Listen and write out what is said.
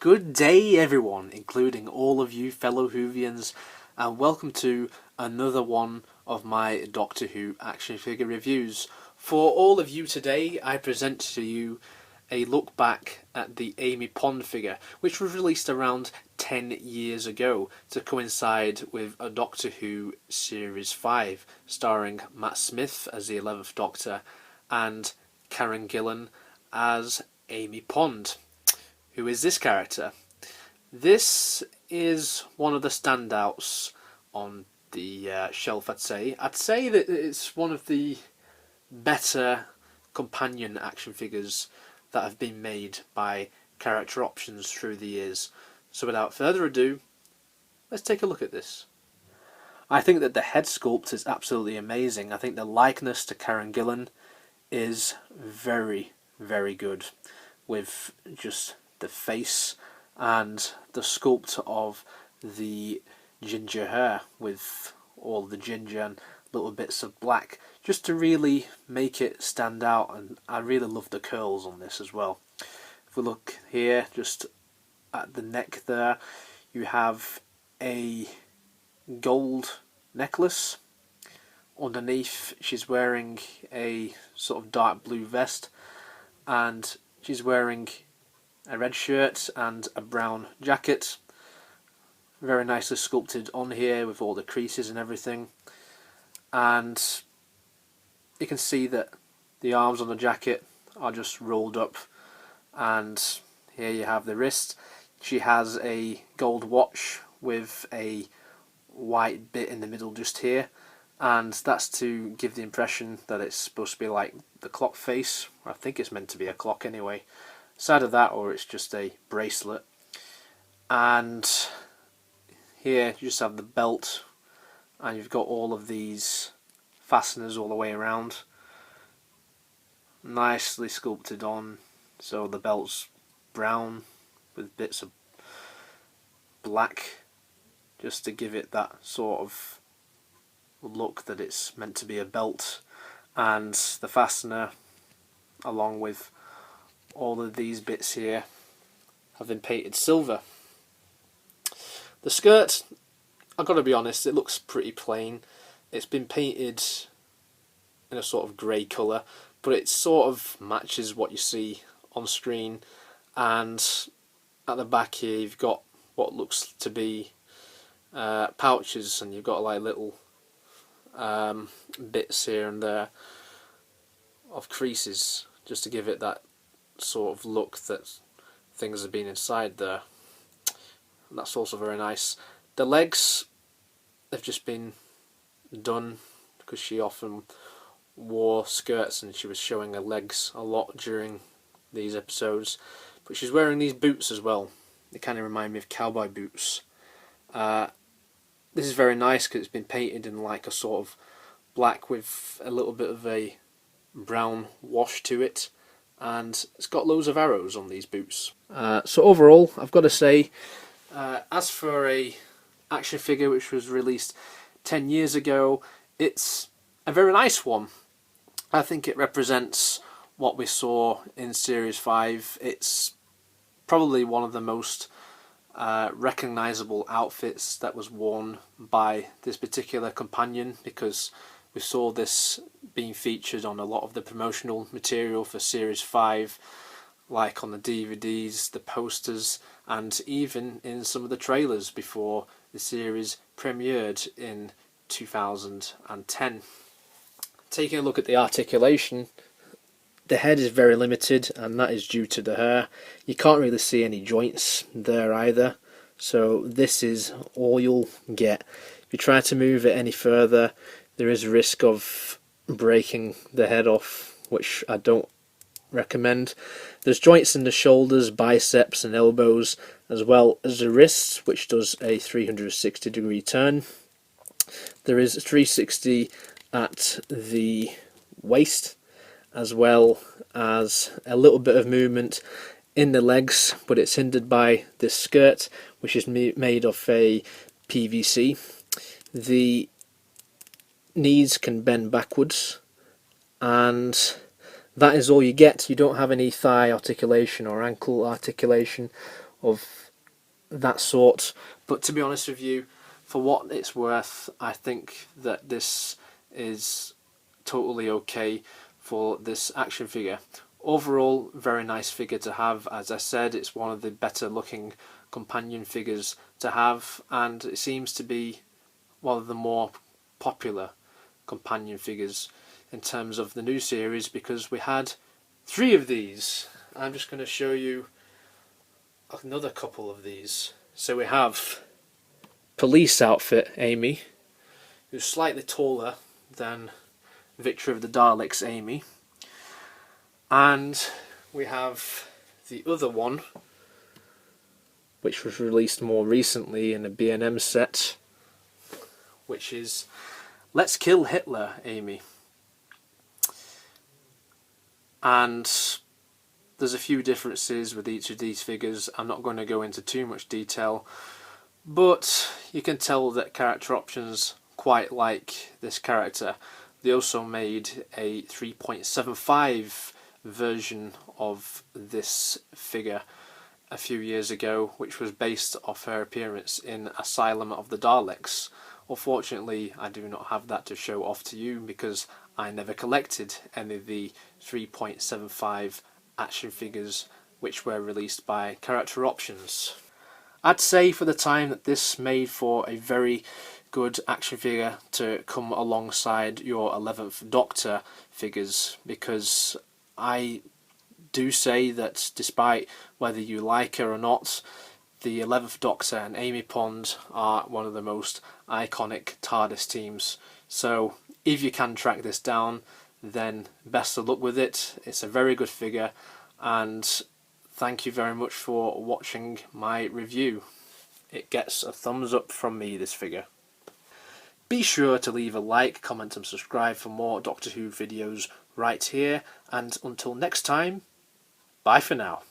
Good day everyone, including all of you fellow Whovians, and welcome to another one of my Doctor Who action figure reviews. For all of you today, I present to you a look back at the Amy Pond figure, which was released around 10 years ago to coincide with a Doctor Who Series 5, starring Matt Smith as the 11th Doctor and Karen Gillan as Amy Pond. Who is this character? This is one of the standouts on the shelf, I'd say. I'd say that it's one of the better companion action figures that have been made by Character Options through the years. So without further ado, let's take a look at this. I think that the head sculpt is absolutely amazing. I think the likeness to Karen Gillan is very, very good, with just the face and the sculpt of the ginger hair with all the ginger and little bits of black, just to really make it stand out. And I really love the curls on this as well. If we look here just at the neck there, you have a gold necklace. Underneath she's wearing a sort of dark blue vest, and she's wearing a red shirt and a brown jacket. Very nicely sculpted on here with all the creases and everything. And you can see that the arms on the jacket are just rolled up, and here you have the wrist. She has a gold watch with a white bit in the middle just here, and that's to give the impression that it's supposed to be like the clock face. I think it's meant to be a clock anyway. Side of that, or it's just a bracelet. And here you just have the belt, and you've got all of these fasteners all the way around, nicely sculpted on. So the belt's brown with bits of black, just to give it that sort of look that it's meant to be a belt. And the fastener, along with all of these bits here, have been painted silver. The skirt, I've got to be honest, it looks pretty plain. It's been painted in a sort of grey colour, but it sort of matches what you see on screen. And at the back here you've got what looks to be pouches, and you've got like little bits here and there of creases, just to give it that sort of look that things have been inside there. And that's also very nice. The legs, they've just been done because she often wore skirts and she was showing her legs a lot during these episodes. But she's wearing these boots as well. They kind of remind me of cowboy boots. This is very nice because it's been painted in like a sort of black with a little bit of a brown wash to it. And it's got loads of arrows on these boots. So overall, I've got to say, as for a action figure which was released 10 years ago, it's a very nice one. I think it represents what we saw in Series 5. It's probably one of the most recognisable outfits that was worn by this particular companion, because we saw this being featured on a lot of the promotional material for Series 5, like on the DVDs, the posters, and even in some of the trailers before the series premiered in 2010. Taking a look at the articulation, the head is very limited, and that is due to the hair. You can't really see any joints there either, so this is all you'll get. If you try to move it any further, there is a risk of breaking the head off, which I don't recommend. There's joints in the shoulders, biceps and elbows, as well as the wrists, which does a 360-degree turn. There is a 360 at the waist, as well as a little bit of movement in the legs, but it's hindered by this skirt, which is made of a PVC. The knees can bend backwards, and that is all you get. You don't have any thigh articulation or ankle articulation of that sort. But to be honest with you, for what it's worth, I think that this is totally okay for this action figure. Overall, very nice figure to have. As I said, it's one of the better looking companion figures to have, and it seems to be one of the more popular companion figures in terms of the new series, because we had 3 of these. I'm just going to show you another couple of these. So we have police outfit Amy, who's slightly taller than Victory of the Daleks Amy, and we have the other one, which was released more recently in a B&M set, which is Let's Kill Hitler Amy. And there's a few differences with each of these figures. I'm not going to go into too much detail, but you can tell that Character Options quite like this character. They also made a 3.75 version of this figure a few years ago, which was based off her appearance in Asylum of the Daleks. Unfortunately, I do not have that to show off to you because I never collected any of the 3.75 action figures which were released by Character Options. I'd say for the time that this made for a very good action figure to come alongside your 11th Doctor figures, because I do say that despite whether you like her or not, the 11th Doctor and Amy Pond are one of the most iconic TARDIS teams. So if you can track this down, then best of luck with it. It's a very good figure, and thank you very much for watching my review. It gets a thumbs up from me, this figure. Be sure to leave a like, comment and subscribe for more Doctor Who videos right here, and until next time, bye for now.